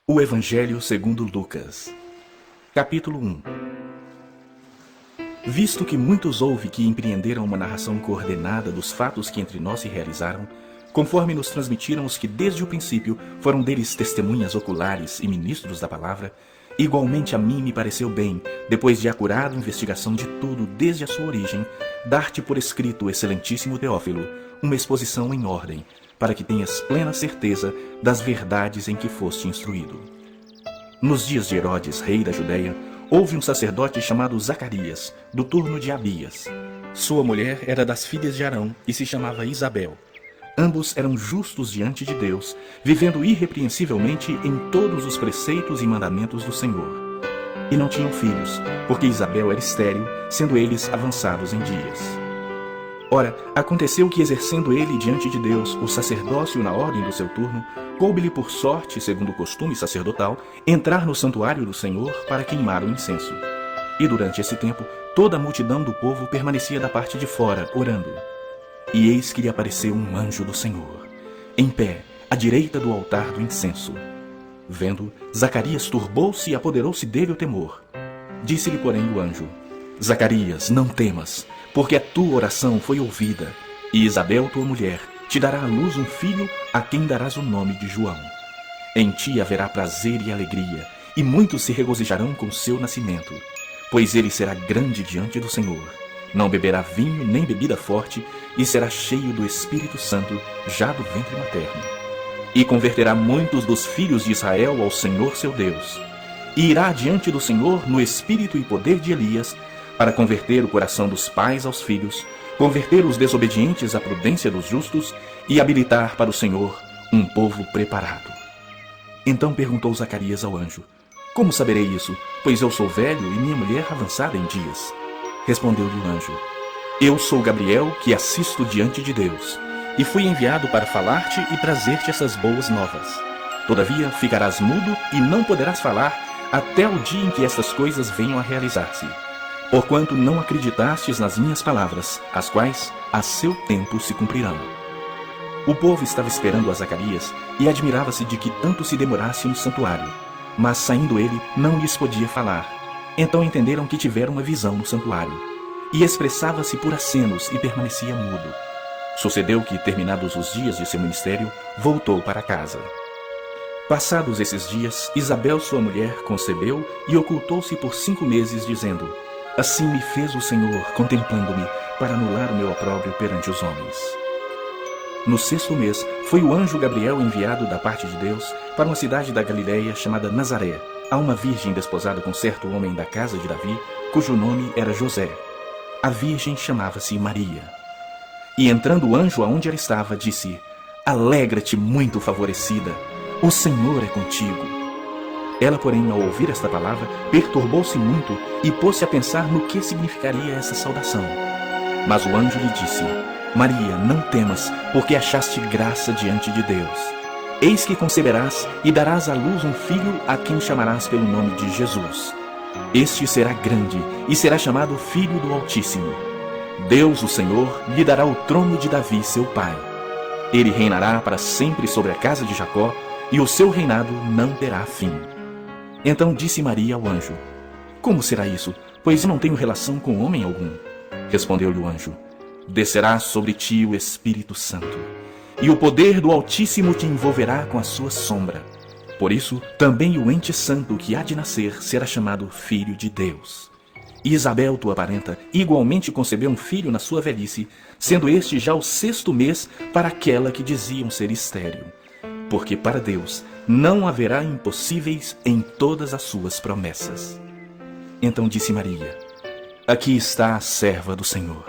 O Evangelho segundo Lucas. Capítulo 1. Visto que muitos houve que empreenderam uma narração coordenada dos fatos que entre nós se realizaram, conforme nos transmitiram os que desde o princípio foram deles testemunhas oculares e ministros da palavra, igualmente a mim me pareceu bem, depois de acurada investigação de tudo desde a sua origem, dar-te por escrito, excelentíssimo Teófilo, uma exposição em ordem, para que tenhas plena certeza das verdades em que foste instruído. Nos dias de Herodes, rei da Judéia, houve um sacerdote chamado Zacarias, do turno de Abias. Sua mulher era das filhas de Arão e se chamava Isabel. Ambos eram justos diante de Deus, vivendo irrepreensivelmente em todos os preceitos e mandamentos do Senhor. E não tinham filhos, porque Isabel era estéril, sendo eles avançados em dias. Ora, aconteceu que, exercendo ele diante de Deus o sacerdócio na ordem do seu turno, coube-lhe por sorte, segundo o costume sacerdotal, entrar no santuário do Senhor para queimar o incenso. E durante esse tempo, toda a multidão do povo permanecia da parte de fora, orando. E eis que lhe apareceu um anjo do Senhor, em pé, à direita do altar do incenso. Vendo, Zacarias turbou-se e apoderou-se dele o temor. Disse-lhe, porém, o anjo: Zacarias, não temas, porque a tua oração foi ouvida, e Isabel, tua mulher, te dará à luz um filho, a quem darás o nome de João. Em ti haverá prazer e alegria, e muitos se regozijarão com seu nascimento, pois ele será grande diante do Senhor. Não beberá vinho nem bebida forte, e será cheio do Espírito Santo já do ventre materno. E converterá muitos dos filhos de Israel ao Senhor seu Deus. E irá diante do Senhor no espírito e poder de Elias, para converter o coração dos pais aos filhos, converter os desobedientes à prudência dos justos e habilitar para o Senhor um povo preparado. Então perguntou Zacarias ao anjo: Como saberei isso, pois eu sou velho e minha mulher avançada em dias? Respondeu-lhe o anjo: Eu sou Gabriel, que assisto diante de Deus, e fui enviado para falar-te e trazer-te essas boas novas. Todavia ficarás mudo e não poderás falar até o dia em que estas coisas venham a realizar-se, porquanto não acreditastes nas minhas palavras, as quais a seu tempo se cumprirão. O povo estava esperando a Zacarias e admirava-se de que tanto se demorasse no santuário, mas saindo ele não lhes podia falar. Então entenderam que tivera uma visão no santuário, e expressava-se por acenos e permanecia mudo. Sucedeu que, terminados os dias de seu ministério, voltou para casa. Passados esses dias, Isabel, sua mulher, concebeu e ocultou-se por 5 meses, dizendo: Assim me fez o Senhor, contemplando-me, para anular o meu opróbrio perante os homens. No 6º mês, foi o anjo Gabriel enviado da parte de Deus para uma cidade da Galiléia chamada Nazaré, a uma virgem desposada com certo homem da casa de Davi, cujo nome era José. A virgem chamava-se Maria. E entrando o anjo aonde ela estava, disse: Alegra-te, muito favorecida, o Senhor é contigo. Ela, porém, ao ouvir esta palavra, perturbou-se muito e pôs-se a pensar no que significaria essa saudação. Mas o anjo lhe disse: Maria, não temas, porque achaste graça diante de Deus. Eis que conceberás e darás à luz um filho, a quem chamarás pelo nome de Jesus. Este será grande e será chamado Filho do Altíssimo. Deus, o Senhor, lhe dará o trono de Davi, seu pai. Ele reinará para sempre sobre a casa de Jacó, e o seu reinado não terá fim. Então disse Maria ao anjo: Como será isso, pois eu não tenho relação com homem algum? Respondeu-lhe o anjo: Descerá sobre ti o Espírito Santo, e o poder do Altíssimo te envolverá com a sua sombra. Por isso, também o ente santo que há de nascer será chamado Filho de Deus. E Isabel, tua parenta, igualmente concebeu um filho na sua velhice, sendo este já o 6º mês para aquela que diziam ser estéril. Porque para Deus não haverá impossíveis em todas as suas promessas. Então disse Maria: Aqui está a serva do Senhor,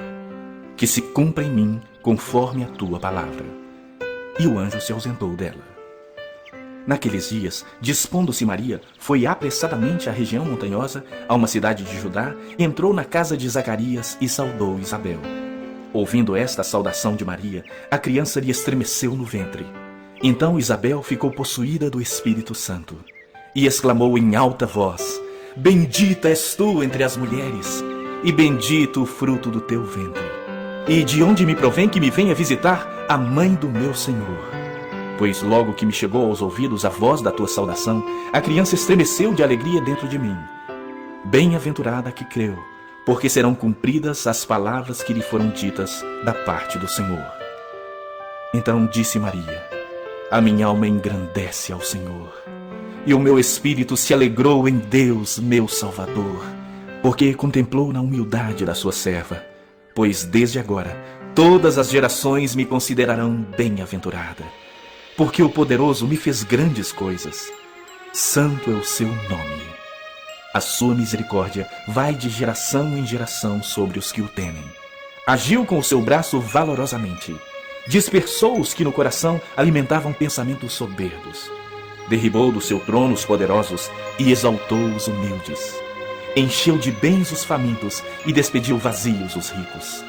que se cumpra em mim conforme a tua palavra. E o anjo se ausentou dela. Naqueles dias, dispondo-se Maria, foi apressadamente à região montanhosa, a uma cidade de Judá, entrou na casa de Zacarias e saudou Isabel. Ouvindo esta saudação de Maria, a criança lhe estremeceu no ventre. Então Isabel ficou possuída do Espírito Santo e exclamou em alta voz: Bendita és tu entre as mulheres, e bendito o fruto do teu ventre. E de onde me provém que me venha visitar a mãe do meu Senhor? pois logo que me chegou aos ouvidos a voz da tua saudação, a criança estremeceu de alegria dentro de mim. Bem-aventurada a que creu, porque serão cumpridas as palavras que lhe foram ditas da parte do Senhor. Então disse Maria: a minha alma engrandece ao Senhor, e o meu espírito se alegrou em Deus, meu Salvador, porque contemplou na humildade da sua serva, pois desde agora todas as gerações me considerarão bem-aventurada, porque o Poderoso me fez grandes coisas. Santo é o seu nome. A sua misericórdia vai de geração em geração sobre os que o temem. Agiu com o seu braço valorosamente. Dispersou os que no coração alimentavam pensamentos soberbos. Derribou do seu trono os poderosos e exaltou os humildes. Encheu de bens os famintos e despediu vazios os ricos.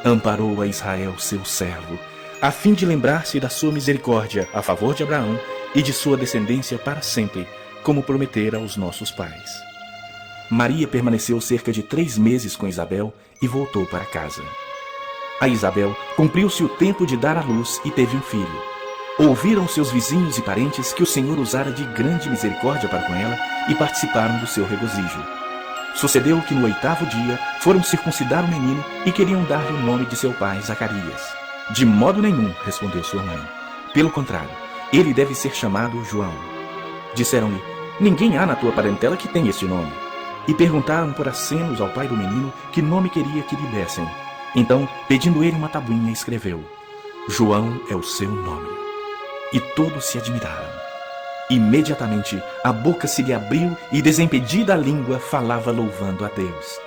Amparou a Israel, seu servo, a fim de lembrar-se da sua misericórdia a favor de Abraão e de sua descendência para sempre, como prometera aos nossos pais. Maria permaneceu cerca de 3 meses com Isabel e voltou para casa. A Isabel cumpriu-se o tempo de dar à luz e teve um filho. Ouviram seus vizinhos e parentes que o Senhor usara de grande misericórdia para com ela e participaram do seu regozijo. Sucedeu que no 8º dia foram circuncidar o menino e queriam dar-lhe o nome de seu pai, Zacarias. De modo nenhum, respondeu sua mãe. Pelo contrário, ele deve ser chamado João. Disseram-lhe: ninguém há na tua parentela que tenha esse nome. E perguntaram por acenos ao pai do menino que nome queria que lhe dessem. Então, pedindo ele uma tabuinha, escreveu: João é o seu nome. E todos se admiraram. Imediatamente a boca se lhe abriu e, desimpedida a língua, falava louvando a Deus.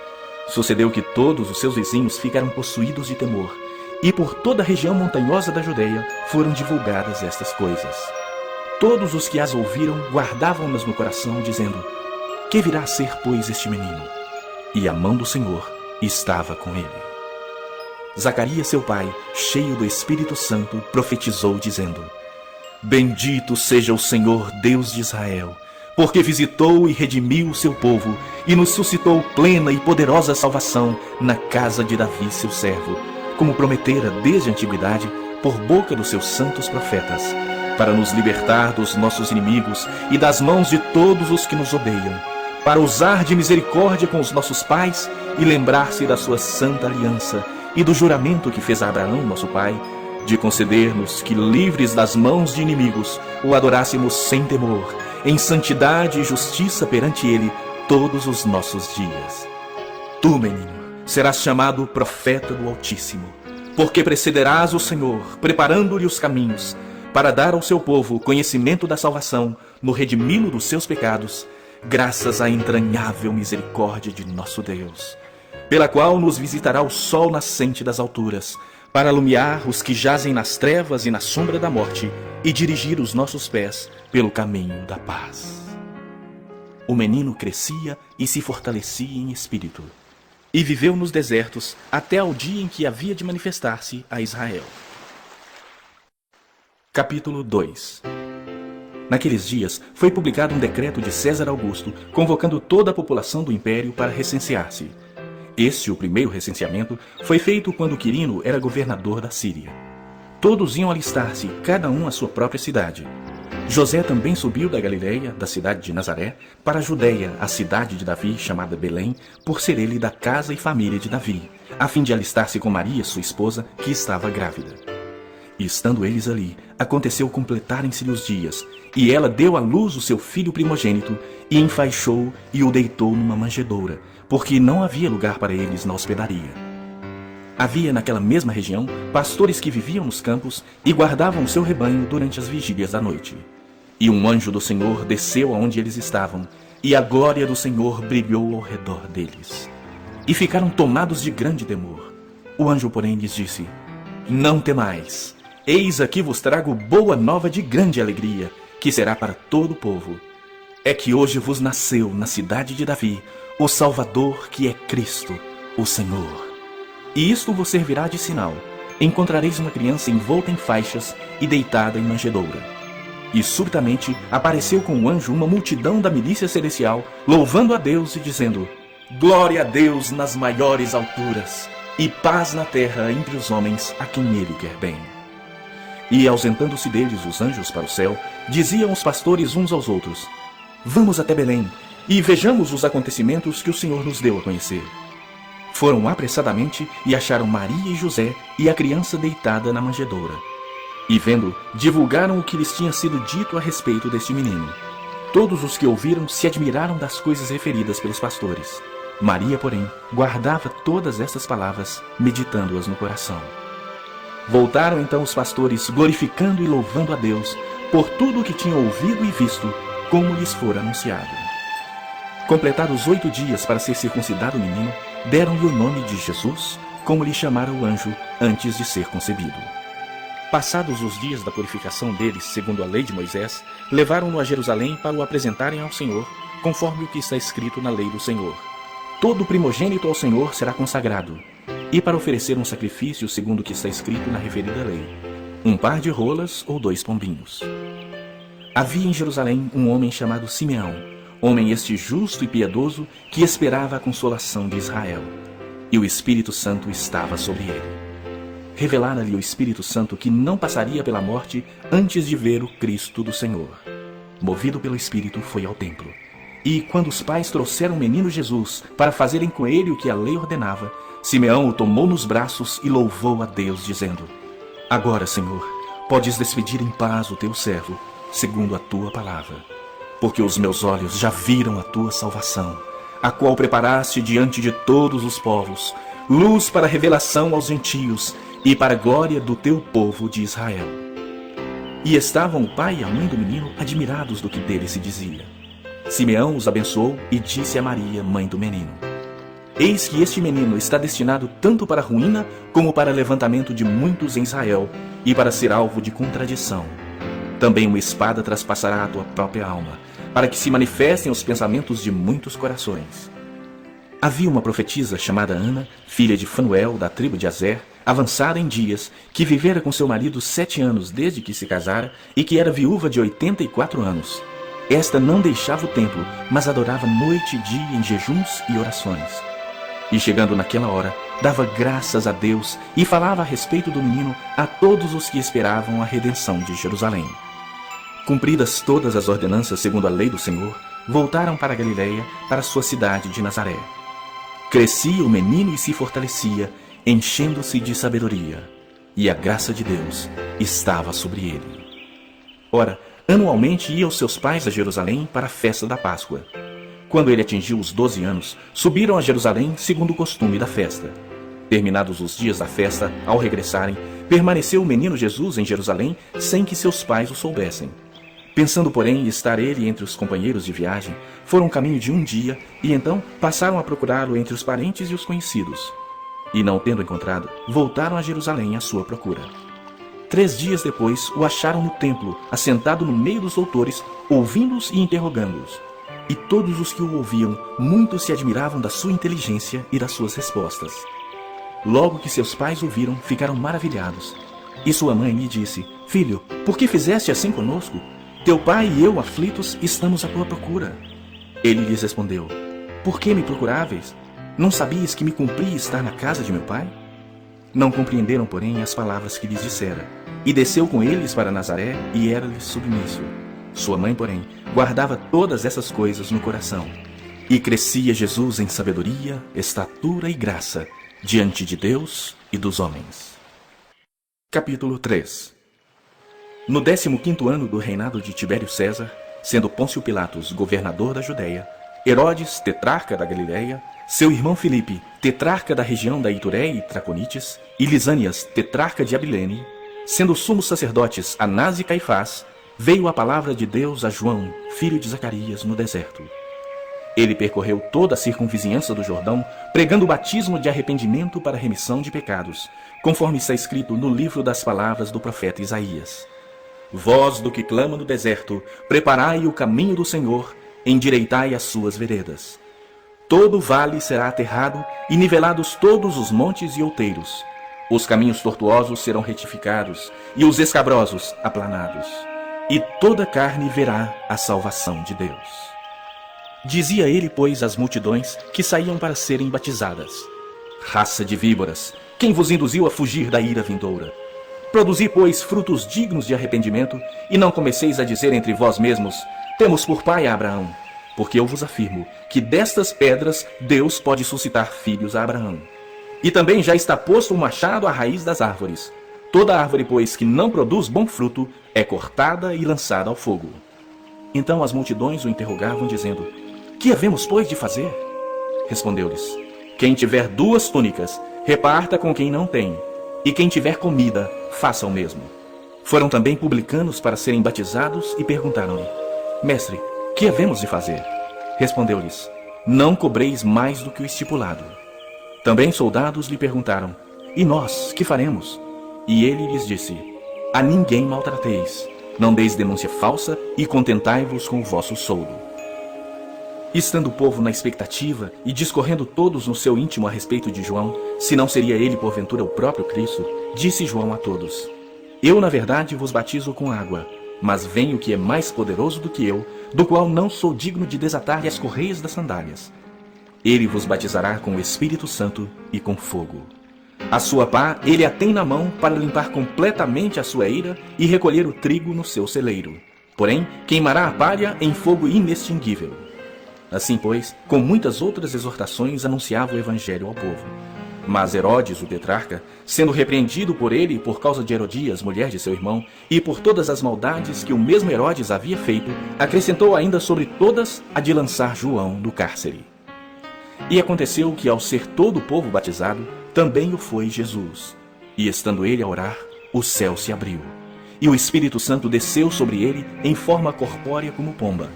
Sucedeu que todos os seus vizinhos ficaram possuídos de temor, e por toda a região montanhosa da Judeia foram divulgadas estas coisas. Todos os que as ouviram guardavam-nas no coração, dizendo: que virá a ser, pois, este menino? E a mão do Senhor estava com ele. Zacarias, seu pai, cheio do Espírito Santo, profetizou, dizendo: bendito seja o Senhor Deus de Israel, porque visitou e redimiu o seu povo e nos suscitou plena e poderosa salvação na casa de Davi, seu servo, como prometera desde a antiguidade por boca dos seus santos profetas, para nos libertar dos nossos inimigos e das mãos de todos os que nos odeiam, para usar de misericórdia com os nossos pais e lembrar-se da sua santa aliança e do juramento que fez a Abraão, nosso pai, de conceder-nos que, livres das mãos de inimigos, o adorássemos sem temor, em santidade e justiça perante ele todos os nossos dias. Tu, menino, serás chamado profeta do Altíssimo, porque precederás o Senhor, preparando-lhe os caminhos, para dar ao seu povo conhecimento da salvação, no redimi-lo dos seus pecados, graças à entranhável misericórdia de nosso Deus, pela qual nos visitará o sol nascente das alturas, para alumiar os que jazem nas trevas e na sombra da morte e dirigir os nossos pés pelo caminho da paz. O menino crescia e se fortalecia em espírito, e viveu nos desertos até ao dia em que havia de manifestar-se a Israel. Capítulo 2. Naqueles dias foi publicado um decreto de César Augusto convocando toda a população do império para recensear-se. Este, o primeiro recenseamento, foi feito quando Quirino era governador da Síria. Todos iam alistar-se, cada um à sua própria cidade. José também subiu da Galileia, da cidade de Nazaré, para a Judeia, a cidade de Davi, chamada Belém, por ser ele da casa e família de Davi, a fim de alistar-se com Maria, sua esposa, que estava grávida. E estando eles ali, aconteceu completarem-se-lhe os dias, e ela deu à luz o seu filho primogênito, e enfaixou e o deitou numa manjedoura, porque não havia lugar para eles na hospedaria. Havia naquela mesma região pastores que viviam nos campos e guardavam o seu rebanho durante as vigílias da noite. E um anjo do Senhor desceu aonde eles estavam, e a glória do Senhor brilhou ao redor deles. E ficaram tomados de grande temor. O anjo, porém, lhes disse: não temais, eis aqui vos trago boa nova de grande alegria, que será para todo o povo. É que hoje vos nasceu na cidade de Davi o Salvador, que é Cristo, o Senhor. E isto vos servirá de sinal: encontrareis uma criança envolta em faixas e deitada em manjedoura. E subitamente apareceu com o anjo uma multidão da milícia celestial, louvando a Deus e dizendo: glória a Deus nas maiores alturas, e paz na terra entre os homens a quem ele quer bem. E, ausentando-se deles os anjos para o céu, diziam os pastores uns aos outros: Vamos até Belém, e vejamos os acontecimentos que o Senhor nos deu a conhecer. Foram apressadamente e acharam Maria e José e a criança deitada na manjedoura. E vendo, divulgaram o que lhes tinha sido dito a respeito deste menino. Todos os que ouviram se admiraram das coisas referidas pelos pastores. Maria, porém, guardava todas estas palavras, meditando-as no coração. Voltaram então os pastores, glorificando e louvando a Deus por tudo o que tinham ouvido e visto, como lhes fora anunciado. Completados 8 dias para ser circuncidado o menino, deram-lhe o nome de Jesus, como lhe chamara o anjo antes de ser concebido. Passados os dias da purificação deles, segundo a lei de Moisés, levaram-no a Jerusalém para o apresentarem ao Senhor, conforme o que está escrito na lei do Senhor. Todo primogênito ao Senhor será consagrado, e para oferecer um sacrifício segundo o que está escrito na referida lei, 1 par de rolas ou 2 pombinhos. Havia em Jerusalém um homem chamado Simeão, homem este justo e piedoso, que esperava a consolação de Israel, e o Espírito Santo estava sobre ele. Revelara-lhe o Espírito Santo que não passaria pela morte antes de ver o Cristo do Senhor. Movido pelo Espírito, foi ao templo. E, quando os pais trouxeram o menino Jesus para fazerem com ele o que a lei ordenava, Simeão o tomou nos braços e louvou a Deus, dizendo: Agora, Senhor, podes despedir em paz o teu servo, segundo a tua palavra. Porque os meus olhos já viram a tua salvação, a qual preparaste diante de todos os povos, luz para revelação aos gentios e para a glória do teu povo de Israel. E estavam o pai e a mãe do menino admirados do que dele se dizia. Simeão os abençoou e disse a Maria, mãe do menino: Eis que este menino está destinado tanto para a ruína como para o levantamento de muitos em Israel e para ser alvo de contradição. Também uma espada traspassará a tua própria alma, para que se manifestem os pensamentos de muitos corações. Havia uma profetisa chamada Ana, filha de Fanuel, da tribo de Aser, avançada em dias, que vivera com seu marido 7 anos desde que se casara e que era viúva de 84 anos. Esta não deixava o templo, mas adorava noite e dia em jejuns e orações. E chegando naquela hora, dava graças a Deus e falava a respeito do menino a todos os que esperavam a redenção de Jerusalém. Cumpridas todas as ordenanças segundo a lei do Senhor, voltaram para a Galiléia, para sua cidade de Nazaré. Crescia o menino e se fortalecia, enchendo-se de sabedoria, e a graça de Deus estava sobre ele. Ora, anualmente ia os seus pais a Jerusalém para a festa da Páscoa. Quando ele atingiu os 12 anos, subiram a Jerusalém segundo o costume da festa. Terminados os dias da festa, ao regressarem, permaneceu o menino Jesus em Jerusalém sem que seus pais o soubessem. Pensando, porém, estar ele entre os companheiros de viagem, foram caminho de um dia e então passaram a procurá-lo entre os parentes e os conhecidos. E, não tendo encontrado, voltaram a Jerusalém à sua procura. 3 dias depois, o acharam no templo, assentado no meio dos doutores, ouvindo-os e interrogando-os. E todos os que o ouviam, muito se admiravam da sua inteligência e das suas respostas. Logo que seus pais o viram, ficaram maravilhados. E sua mãe lhe disse: Filho, por que fizeste assim conosco? Teu pai e eu, aflitos, estamos à tua procura. Ele lhes respondeu: Por que me procuráveis? Não sabias que me cumpria estar na casa de meu pai? Não compreenderam, porém, as palavras que lhes dissera. E desceu com eles para Nazaré e era-lhes submisso. Sua mãe, porém, guardava todas essas coisas no coração. E crescia Jesus em sabedoria, estatura e graça, diante de Deus e dos homens. Capítulo 3. No 15º ano do reinado de Tibério César, sendo Pôncio Pilatos governador da Judéia, Herodes, tetrarca da Galiléia, seu irmão Filipe, tetrarca da região da Itureia e Traconites, e Lisânias, tetrarca de Abilene, sendo sumos sacerdotes Anás e Caifás, veio a palavra de Deus a João, filho de Zacarias, no deserto. Ele percorreu toda a circunvizinhança do Jordão, pregando o batismo de arrependimento para a remissão de pecados, conforme está escrito no livro das palavras do profeta Isaías. Voz do que clama no deserto, preparai o caminho do Senhor, endireitai as suas veredas. Todo vale será aterrado e nivelados todos os montes e outeiros. Os caminhos tortuosos serão retificados e os escabrosos aplanados. E toda carne verá a salvação de Deus. Dizia ele, pois, às multidões que saíam para serem batizadas: Raça de víboras, quem vos induziu a fugir da ira vindoura? Produzi, pois, frutos dignos de arrependimento, e não comeceis a dizer entre vós mesmos: temos por pai a Abraão. Porque eu vos afirmo que destas pedras Deus pode suscitar filhos a Abraão. E também já está posto o machado à raiz das árvores. Toda árvore, pois, que não produz bom fruto, é cortada e lançada ao fogo. Então as multidões o interrogavam, dizendo: que havemos, pois, de fazer? Respondeu-lhes: quem tiver 2 túnicas, reparta com quem não tem, e quem tiver comida, faça o mesmo. Foram também publicanos para serem batizados e perguntaram-lhe: mestre, que havemos de fazer? Respondeu-lhes: não cobreis mais do que o estipulado. Também soldados lhe perguntaram: e nós, que faremos? E ele lhes disse: a ninguém maltrateis, não deis denúncia falsa e contentai-vos com o vosso soldo. Estando o povo na expectativa e discorrendo todos no seu íntimo a respeito de João, se não seria ele porventura o próprio Cristo, disse João a todos: eu na verdade vos batizo com água, mas vem o que é mais poderoso do que eu, do qual não sou digno de desatar-lhe as correias das sandálias. Ele vos batizará com o Espírito Santo e com fogo. A sua pá ele a tem na mão para limpar completamente a sua eira e recolher o trigo no seu celeiro. Porém, queimará a palha em fogo inextinguível. Assim, pois, com muitas outras exortações anunciava o evangelho ao povo. Mas Herodes, o tetrarca, sendo repreendido por ele por causa de Herodias, mulher de seu irmão, e por todas as maldades que o mesmo Herodes havia feito, acrescentou ainda sobre todas a de lançar João do cárcere. E aconteceu que, ao ser todo o povo batizado, também o foi Jesus. E estando ele a orar, o céu se abriu, e o Espírito Santo desceu sobre ele em forma corpórea como pomba.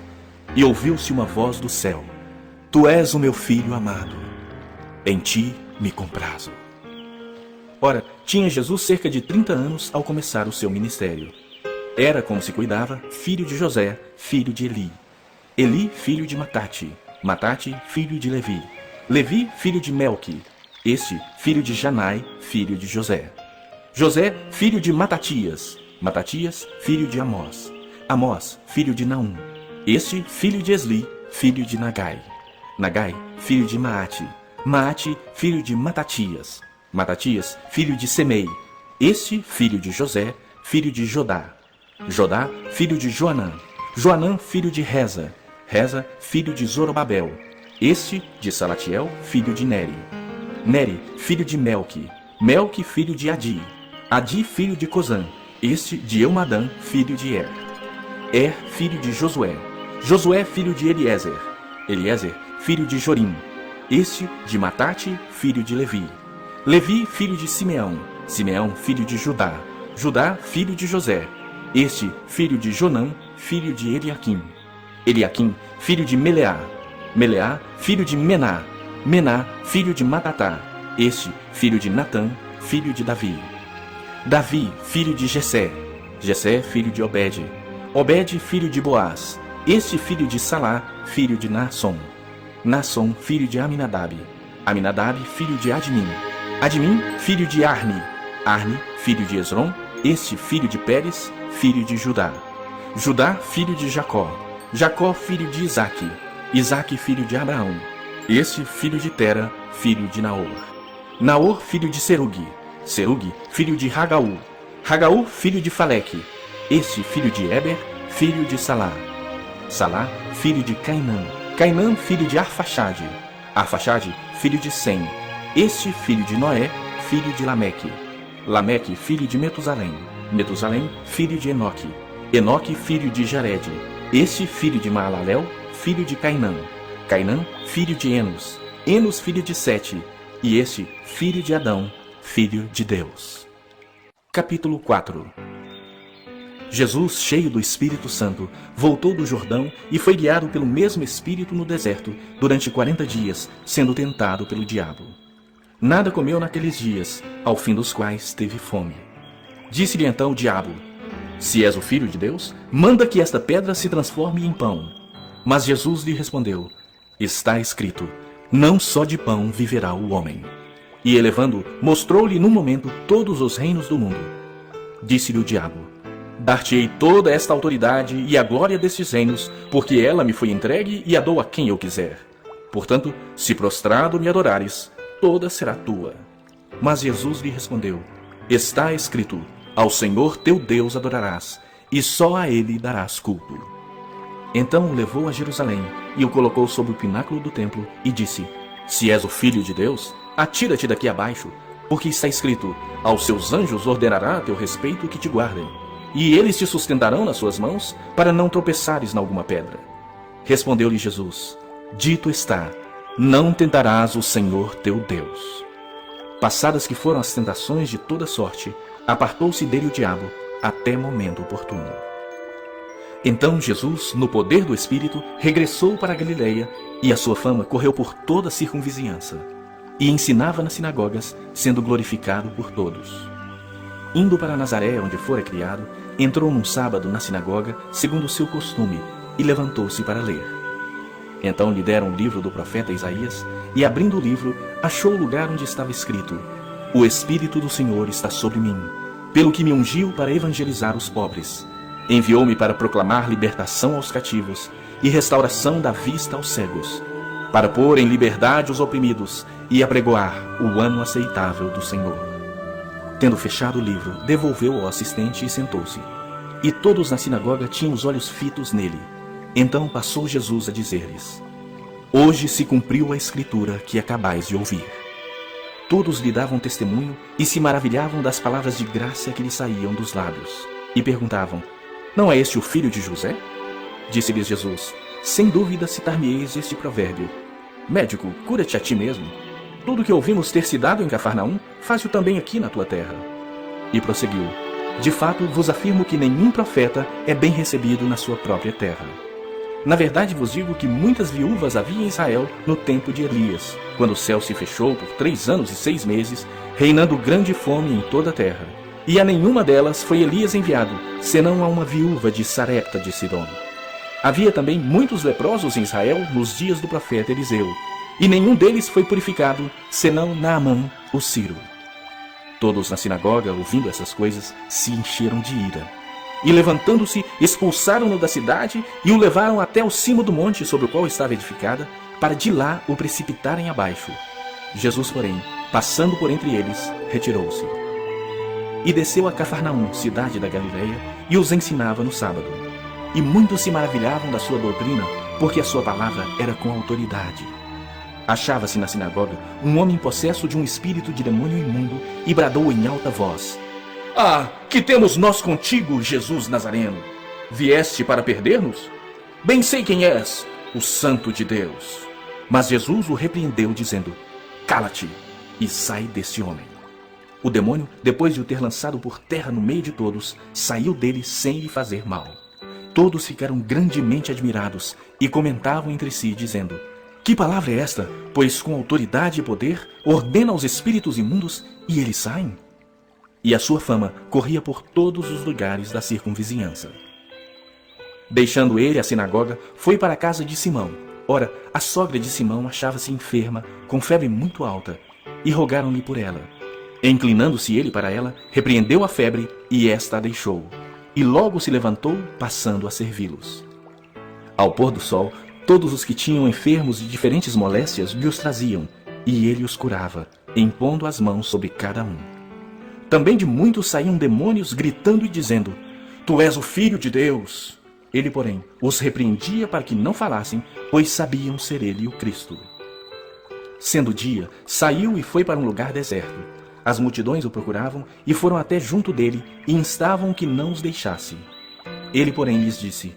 E ouviu-se uma voz do céu: tu és o meu filho amado, em ti me comprazo. Ora, tinha Jesus cerca de 30 anos ao começar o seu ministério. Era, como se cuidava, filho de José, filho de Eli. Eli, filho de Matate. Matate, filho de Levi. Levi, filho de Melqui. Este, filho de Janai, filho de José. José, filho de Matatias. Matatias, filho de Amós. Amós, filho de Naum. Este, filho de Esli, filho de Nagai. Nagai, filho de Maate. Maate, filho de Matatias. Matatias, filho de Semei. Este, filho de José, filho de Jodá. Jodá, filho de Joanã. Joanã, filho de Reza. Reza, filho de Zorobabel. Este, de Salatiel, filho de Neri. Neri, filho de Melqui. Melqui, filho de Adi. Adi, filho de Cosã. Este, de Eumadã, filho de Er. Er, filho de Josué. Josué, filho de Eliezer. Eliezer, filho de Jorim. Este, de Matate, filho de Levi. Levi, filho de Simeão. Simeão, filho de Judá. Judá, filho de José. Este, filho de Jonã, filho de Eliaquim. Eliaquim, filho de Meleá. Meleá, filho de Mená. Mená, filho de Matatá. Este, filho de Natã, filho de Davi. Davi, filho de Jessé. Jessé, filho de Obed. Obed, filho de Boaz. Este, filho de Salá, filho de Naasson. Naasson, filho de Aminadab. Aminadab, filho de Admin. Admin, filho de Arni. Arni, filho de Esrom. Este, filho de Pérez, filho de Judá. Judá, filho de Jacó. Jacó, filho de Isaque. Isaque, filho de Abraão. Este, filho de Tera, filho de Naor. Naor, filho de Serugue. Serugue, filho de Ragaú. Ragaú, filho de Faleque. Este, filho de Eber, filho de Salá. Salá, filho de Cainã. Cainã, filho de Arfaxade. Arfaxade, filho de Sem. Este, filho de Noé, filho de Lameque. Lameque, filho de Metusalém. Metusalém, filho de Enoque. Enoque, filho de Jared. Este, filho de Maalalel, filho de Cainã. Cainã, filho de Enos. Enos, filho de Sete. E este, filho de Adão, filho de Deus. Capítulo 4. Jesus, cheio do Espírito Santo, voltou do Jordão e foi guiado pelo mesmo Espírito no deserto durante 40 dias, sendo tentado pelo diabo. Nada comeu naqueles dias, ao fim dos quais teve fome. Disse-lhe então o diabo: se és o Filho de Deus, manda que esta pedra se transforme em pão. Mas Jesus lhe respondeu: está escrito, não só de pão viverá o homem. E elevando, mostrou-lhe num momento todos os reinos do mundo. Disse-lhe o diabo: dar-te-ei toda esta autoridade e a glória destes reinos, porque ela me foi entregue e a dou a quem eu quiser. Portanto, se prostrado me adorares, toda será tua. Mas Jesus lhe respondeu: está escrito, Ao Senhor teu Deus adorarás, e só a ele darás culto. Então o levou a Jerusalém, e o colocou sobre o pináculo do templo, e disse: Se és o Filho de Deus, atira-te daqui abaixo, porque está escrito: Aos seus anjos ordenará a teu respeito que te guardem, e eles te sustentarão nas suas mãos, para não tropeçares em alguma pedra. Respondeu-lhe Jesus: Dito está, não tentarás o Senhor teu Deus. Passadas que foram as tentações de toda sorte, apartou-se dele o diabo, até momento oportuno. Então Jesus, no poder do Espírito, regressou para a Galileia, e a sua fama correu por toda a circunvizinhança, e ensinava nas sinagogas, sendo glorificado por todos. Indo para Nazaré, onde fora criado, entrou num sábado na sinagoga, segundo o seu costume, e levantou-se para ler. Então lhe deram o livro do profeta Isaías, e abrindo o livro, achou o lugar onde estava escrito: O Espírito do Senhor está sobre mim, pelo que me ungiu para evangelizar os pobres. Enviou-me para proclamar libertação aos cativos e restauração da vista aos cegos, para pôr em liberdade os oprimidos e apregoar o ano aceitável do Senhor. Tendo fechado o livro, devolveu-o ao assistente e sentou-se. E todos na sinagoga tinham os olhos fitos nele. Então passou Jesus a dizer-lhes: Hoje se cumpriu a escritura que acabais de ouvir. Todos lhe davam testemunho e se maravilhavam das palavras de graça que lhe saíam dos lábios. E perguntavam: Não é este o filho de José? Disse-lhes Jesus: Sem dúvida citar-me-eis este provérbio: Médico, cura-te a ti mesmo. Tudo que ouvimos ter se dado em Cafarnaum, faze-o também aqui na tua terra. E prosseguiu: De fato vos afirmo que nenhum profeta é bem recebido na sua própria terra. Na verdade vos digo que muitas viúvas havia em Israel no tempo de Elias, quando o céu se fechou por 3 anos e 6 meses, reinando grande fome em toda a terra. E a nenhuma delas foi Elias enviado, senão a uma viúva de Sarepta de Sidom. Havia também muitos leprosos em Israel nos dias do profeta Eliseu, e nenhum deles foi purificado, senão Naamã, o sírio. Todos na sinagoga, ouvindo essas coisas, se encheram de ira. E levantando-se, expulsaram-no da cidade e o levaram até o cimo do monte sobre o qual estava edificada, para de lá o precipitarem abaixo. Jesus, porém, passando por entre eles, retirou-se. E desceu a Cafarnaum, cidade da Galileia, e os ensinava no sábado. E muitos se maravilhavam da sua doutrina, porque a sua palavra era com autoridade. Achava-se na sinagoga um homem possesso de um espírito de demônio imundo e bradou em alta voz: Ah, que temos nós contigo, Jesus Nazareno? Vieste para perder-nos? Bem sei quem és, o Santo de Deus. Mas Jesus o repreendeu, dizendo: Cala-te e sai deste homem. O demônio, depois de o ter lançado por terra no meio de todos, saiu dele sem lhe fazer mal. Todos ficaram grandemente admirados e comentavam entre si, dizendo: Que palavra é esta? Pois com autoridade e poder ordena aos espíritos imundos e eles saem? E a sua fama corria por todos os lugares da circunvizinhança. Deixando ele a sinagoga, foi para a casa de Simão. Ora, a sogra de Simão achava-se enferma, com febre muito alta, e rogaram-lhe por ela. Inclinando-se ele para ela, repreendeu a febre, e esta a deixou. E logo se levantou, passando a servi-los. Ao pôr do sol, todos os que tinham enfermos de diferentes moléstias lhe os traziam, e ele os curava, impondo as mãos sobre cada um. Também de muitos saíam demônios, gritando e dizendo: Tu és o Filho de Deus. Ele, porém, os repreendia para que não falassem, pois sabiam ser ele o Cristo. Sendo dia, saiu e foi para um lugar deserto. As multidões o procuravam e foram até junto dele e instavam que não os deixasse. Ele, porém, lhes disse: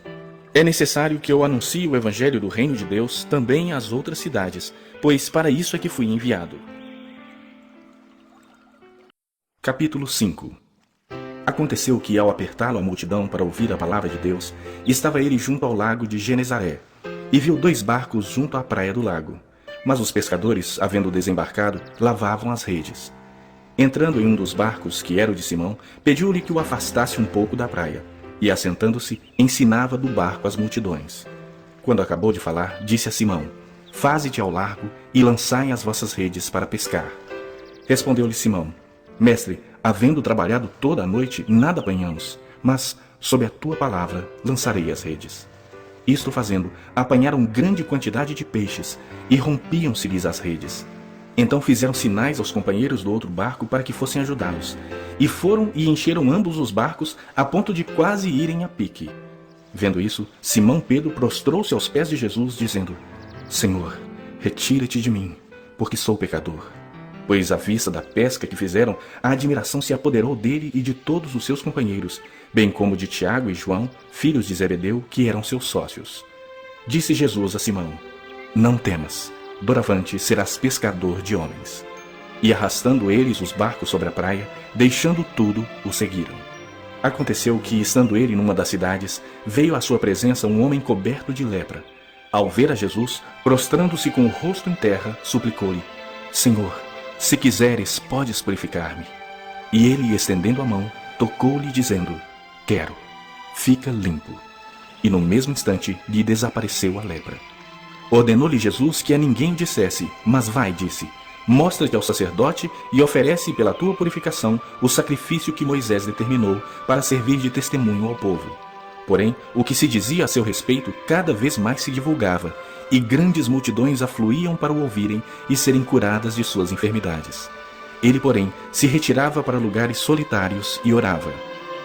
É necessário que eu anuncie o evangelho do reino de Deus também às outras cidades, pois para isso é que fui enviado. Capítulo 5. Aconteceu que, ao apertá-lo a multidão para ouvir a palavra de Deus, estava ele junto ao lago de Genezaré, e viu 2 barcos junto à praia do lago. Mas os pescadores, havendo desembarcado, lavavam as redes. Entrando em um dos barcos, que era o de Simão, pediu-lhe que o afastasse um pouco da praia, e, assentando-se, ensinava do barco as multidões. Quando acabou de falar, disse a Simão: Faze-te ao largo e lançai as vossas redes para pescar. Respondeu-lhe Simão: Mestre, havendo trabalhado toda a noite, nada apanhamos, mas, sob a tua palavra, lançarei as redes. Isto fazendo, apanharam grande quantidade de peixes, e rompiam-se-lhes as redes. Então fizeram sinais aos companheiros do outro barco para que fossem ajudá-los. E foram e encheram ambos os barcos a ponto de quase irem a pique. Vendo isso, Simão Pedro prostrou-se aos pés de Jesus, dizendo: Senhor, retira-te de mim, porque sou pecador. Pois à vista da pesca que fizeram, a admiração se apoderou dele e de todos os seus companheiros, bem como de Tiago e João, filhos de Zebedeu, que eram seus sócios. Disse Jesus a Simão: Não temas, doravante serás pescador de homens. E arrastando eles os barcos sobre a praia, deixando tudo, o seguiram. Aconteceu que, estando ele numa das cidades, veio à sua presença um homem coberto de lepra. Ao ver a Jesus, prostrando-se com o rosto em terra, suplicou-lhe: Senhor, se quiseres, podes purificar-me. E ele, estendendo a mão, tocou-lhe, dizendo: Quero, fica limpo. E no mesmo instante lhe desapareceu a lepra. Ordenou-lhe Jesus que a ninguém dissesse, mas vai, disse: Mostra-te ao sacerdote e oferece pela tua purificação o sacrifício que Moisés determinou para servir de testemunho ao povo. Porém, o que se dizia a seu respeito cada vez mais se divulgava, e grandes multidões afluíam para o ouvirem e serem curadas de suas enfermidades. Ele, porém, se retirava para lugares solitários e orava.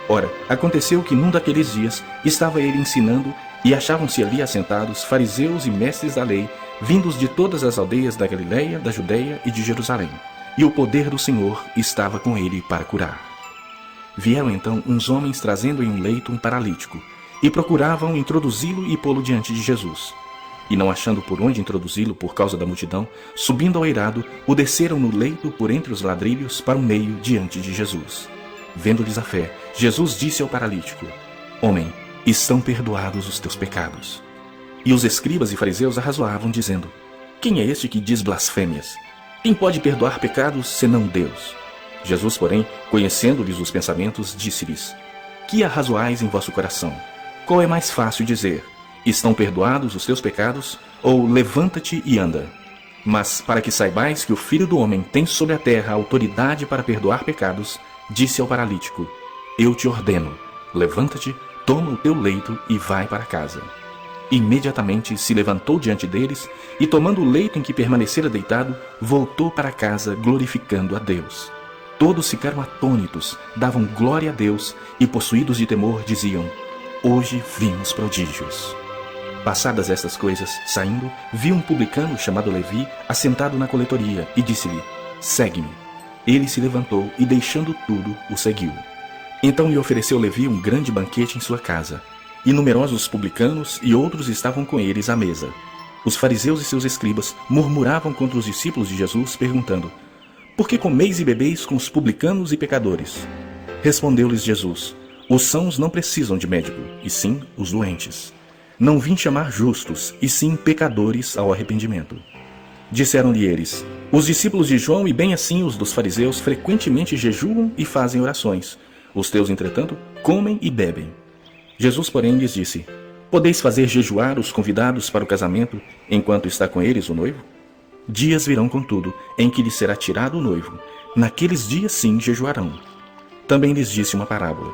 Ora, aconteceu que num daqueles dias estava ele ensinando, e achavam-se ali assentados fariseus e mestres da lei, vindos de todas as aldeias da Galiléia, da Judéia e de Jerusalém. E o poder do Senhor estava com ele para curar. Vieram então uns homens trazendo em um leito um paralítico, e procuravam introduzi-lo e pô-lo diante de Jesus. E não achando por onde introduzi-lo por causa da multidão, subindo ao eirado, o desceram no leito por entre os ladrilhos para o meio diante de Jesus. Vendo-lhes a fé, Jesus disse ao paralítico: Homem, estão perdoados os teus pecados. E os escribas e fariseus arrazoavam, dizendo: Quem é este que diz blasfêmias? Quem pode perdoar pecados, senão Deus? Jesus, porém, conhecendo-lhes os pensamentos, disse-lhes: Que arrazoais em vosso coração? Qual é mais fácil dizer: Estão perdoados os teus pecados? Ou levanta-te e anda? Mas para que saibais que o Filho do Homem tem sobre a terra autoridade para perdoar pecados, disse ao paralítico: Eu te ordeno, levanta-te, toma o teu leito e vai para casa. Imediatamente se levantou diante deles e, tomando o leito em que permanecera deitado, voltou para casa glorificando a Deus. Todos ficaram atônitos, davam glória a Deus e, possuídos de temor, diziam: Hoje vimos prodígios. Passadas estas coisas, saindo, viu um publicano chamado Levi assentado na coletoria e disse-lhe: Segue-me. Ele se levantou e, deixando tudo, o seguiu. Então lhe ofereceu Levi um grande banquete em sua casa, e numerosos publicanos e outros estavam com eles à mesa. Os fariseus e seus escribas murmuravam contra os discípulos de Jesus, perguntando: Por que comeis e bebeis com os publicanos e pecadores? Respondeu-lhes Jesus: Os sãos não precisam de médico, e sim os doentes. Não vim chamar justos, e sim pecadores ao arrependimento. Disseram-lhe eles: Os discípulos de João e bem assim os dos fariseus frequentemente jejuam e fazem orações. Os teus, entretanto, comem e bebem. Jesus, porém, lhes disse: Podeis fazer jejuar os convidados para o casamento, enquanto está com eles o noivo? Dias virão, contudo, em que lhes será tirado o noivo. Naqueles dias sim jejuarão. Também lhes disse uma parábola: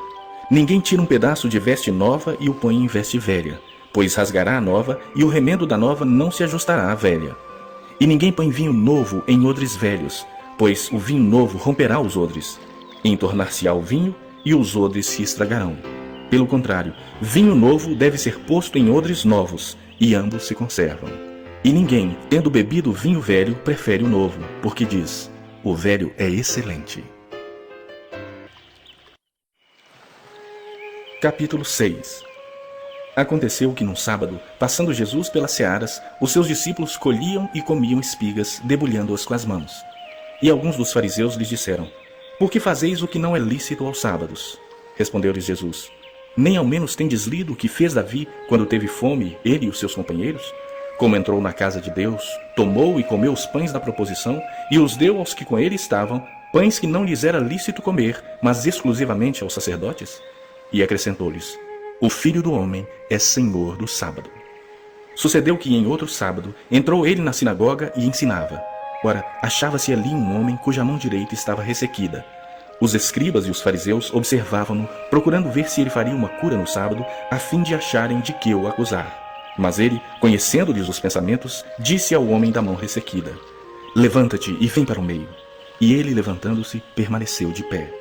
Ninguém tira um pedaço de veste nova e o põe em veste velha, pois rasgará a nova, e o remendo da nova não se ajustará à velha. E ninguém põe vinho novo em odres velhos, pois o vinho novo romperá os odres. Entornar-se-á o vinho, e os odres se estragarão. Pelo contrário, vinho novo deve ser posto em odres novos, e ambos se conservam. E ninguém, tendo bebido vinho velho, prefere o novo, porque diz: O velho é excelente. Capítulo 6. Aconteceu que num sábado, passando Jesus pelas searas, os seus discípulos colhiam e comiam espigas, debulhando-as com as mãos. E alguns dos fariseus lhes disseram: Por que fazeis o que não é lícito aos sábados? Respondeu-lhes Jesus: Nem ao menos tendes lido o que fez Davi quando teve fome, ele e os seus companheiros? Como entrou na casa de Deus, tomou e comeu os pães da proposição e os deu aos que com ele estavam, pães que não lhes era lícito comer, mas exclusivamente aos sacerdotes? E acrescentou-lhes: O Filho do Homem é Senhor do sábado. Sucedeu que em outro sábado entrou ele na sinagoga e ensinava. Ora, achava-se ali um homem cuja mão direita estava ressequida. Os escribas e os fariseus observavam-no, procurando ver se ele faria uma cura no sábado, a fim de acharem de que o acusar. Mas ele, conhecendo-lhes os pensamentos, disse ao homem da mão ressequida: levanta-te e vem para o meio. E ele, levantando-se, permaneceu de pé.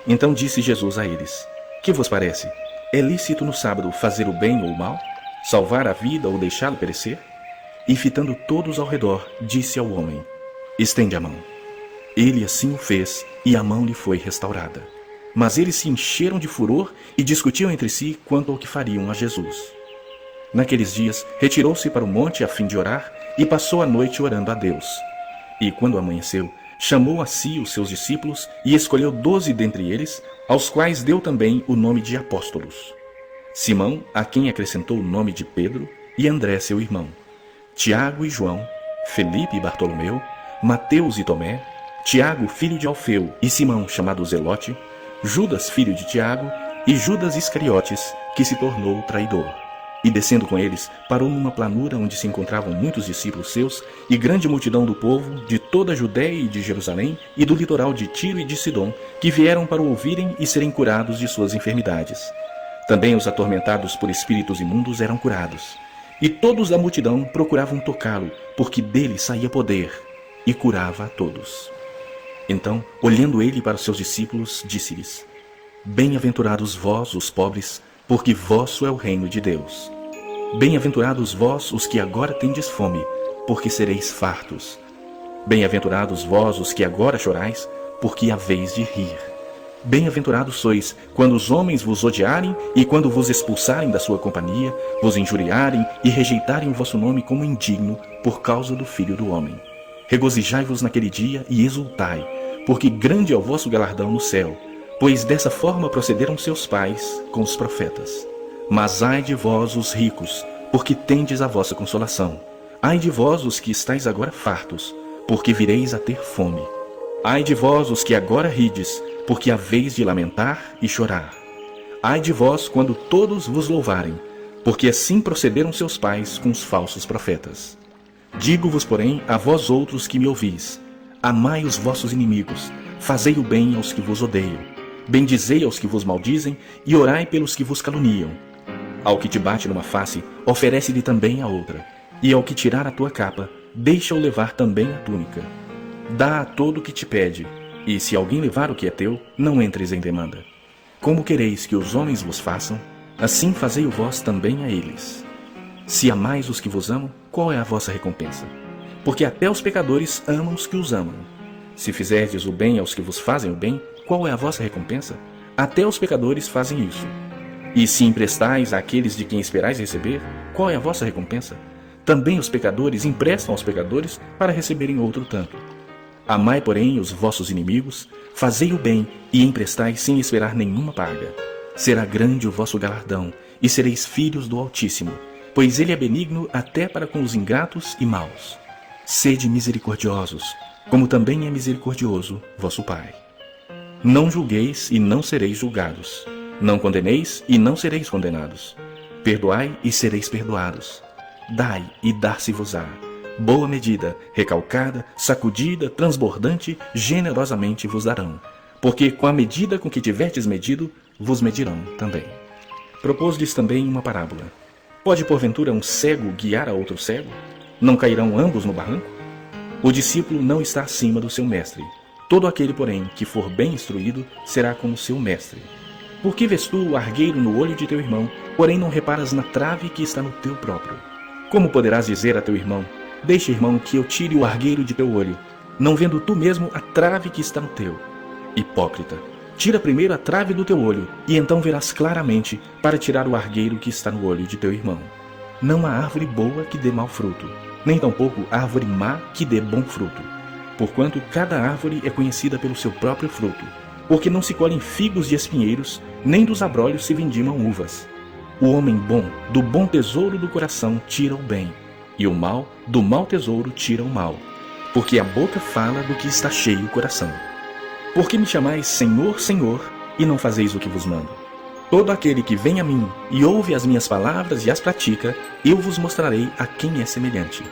Então disse Jesus a eles: Que vos parece? É lícito no sábado fazer o bem ou o mal? Salvar a vida ou deixá-la perecer? E fitando todos ao redor, disse ao homem: Estende a mão. Ele assim o fez, e a mão lhe foi restaurada. Mas eles se encheram de furor e discutiam entre si quanto ao que fariam a Jesus. Naqueles dias, retirou-se para o monte a fim de orar, e passou a noite orando a Deus. E quando amanheceu, chamou a si os seus discípulos e escolheu 12 dentre eles, aos quais deu também o nome de apóstolos: Simão, a quem acrescentou o nome de Pedro, e André seu irmão, Tiago e João, Felipe e Bartolomeu, Mateus e Tomé, Tiago filho de Alfeu e Simão chamado Zelote, Judas filho de Tiago e Judas Iscariotes, que se tornou traidor. E descendo com eles, parou numa planura onde se encontravam muitos discípulos seus e grande multidão do povo, de toda a Judéia e de Jerusalém e do litoral de Tiro e de Sidom, que vieram para o ouvirem e serem curados de suas enfermidades. Também os atormentados por espíritos imundos eram curados. E todos da multidão procuravam tocá-lo, porque dele saía poder, e curava a todos. Então, olhando ele para os seus discípulos, disse-lhes: Bem-aventurados vós, os pobres, porque vosso é o reino de Deus. Bem-aventurados vós, os que agora tendes fome, porque sereis fartos. Bem-aventurados vós, os que agora chorais, porque haveis de rir. Bem-aventurados sois, quando os homens vos odiarem e quando vos expulsarem da sua companhia, vos injuriarem e rejeitarem o vosso nome como indigno, por causa do Filho do Homem. Regozijai-vos naquele dia e exultai, porque grande é o vosso galardão no céu, pois dessa forma procederam seus pais com os profetas. Mas ai de vós, os ricos, porque tendes a vossa consolação. Ai de vós, os que estáis agora fartos, porque vireis a ter fome. Ai de vós, os que agora rides, porque haveis de lamentar e chorar. Ai de vós, quando todos vos louvarem, porque assim procederam seus pais com os falsos profetas. Digo-vos, porém, a vós outros que me ouvis: amai os vossos inimigos, fazei o bem aos que vos odeiam, bendizei aos que vos maldizem e orai pelos que vos caluniam. Ao que te bate numa face, oferece-lhe também a outra, e ao que tirar a tua capa, deixa-o levar também a túnica. Dá a todo o que te pede, e se alguém levar o que é teu, não entres em demanda. Como quereis que os homens vos façam, assim fazei-o vós também a eles. Se amais os que vos amam, qual é a vossa recompensa? Porque até os pecadores amam os que os amam. Se fizerdes o bem aos que vos fazem o bem, qual é a vossa recompensa? Até os pecadores fazem isso. E se emprestais àqueles de quem esperais receber, qual é a vossa recompensa? Também os pecadores emprestam aos pecadores para receberem outro tanto. Amai, porém, os vossos inimigos, fazei o bem e emprestai sem esperar nenhuma paga. Será grande o vosso galardão, e sereis filhos do Altíssimo, pois ele é benigno até para com os ingratos e maus. Sede misericordiosos, como também é misericordioso vosso Pai. Não julgueis e não sereis julgados. Não condeneis e não sereis condenados. Perdoai e sereis perdoados. Dai e dar-se-vos-á. Boa medida, recalcada, sacudida, transbordante, generosamente vos darão. Porque com a medida com que tiverdes medido, vos medirão também. Propôs-lhes também uma parábola. Pode porventura um cego guiar a outro cego? Não cairão ambos no barranco? O discípulo não está acima do seu mestre. Todo aquele, porém, que for bem instruído, será como seu mestre. Por que vês tu o argueiro no olho de teu irmão, porém não reparas na trave que está no teu próprio? Como poderás dizer a teu irmão: deixa, irmão, que eu tire o argueiro de teu olho, não vendo tu mesmo a trave que está no teu? Hipócrita, tira primeiro a trave do teu olho, e então verás claramente para tirar o argueiro que está no olho de teu irmão. Não há árvore boa que dê mau fruto, nem tampouco árvore má que dê bom fruto. Porquanto cada árvore é conhecida pelo seu próprio fruto. Porque não se colhem figos de espinheiros, nem dos abrolhos se vindimam uvas. O homem bom, do bom tesouro do coração, tira o bem, e o mal, do mau tesouro, tira o mal. Porque a boca fala do que está cheio o coração. Por que me chamais Senhor, Senhor, e não fazeis o que vos mando? Todo aquele que vem a mim e ouve as minhas palavras e as pratica, eu vos mostrarei a quem é semelhante.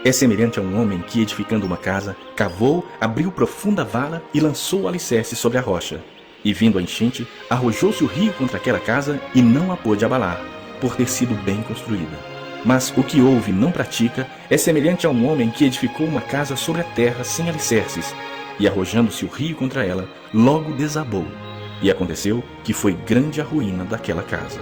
É semelhante a um homem que, edificando uma casa, cavou, abriu profunda vala e lançou o alicerce sobre a rocha. E vindo a enchente, arrojou-se o rio contra aquela casa e não a pôde abalar, por ter sido bem construída. Mas o que ouve e não pratica é semelhante a um homem que edificou uma casa sobre a terra sem alicerces, e arrojando-se o rio contra ela, logo desabou. E aconteceu que foi grande a ruína daquela casa.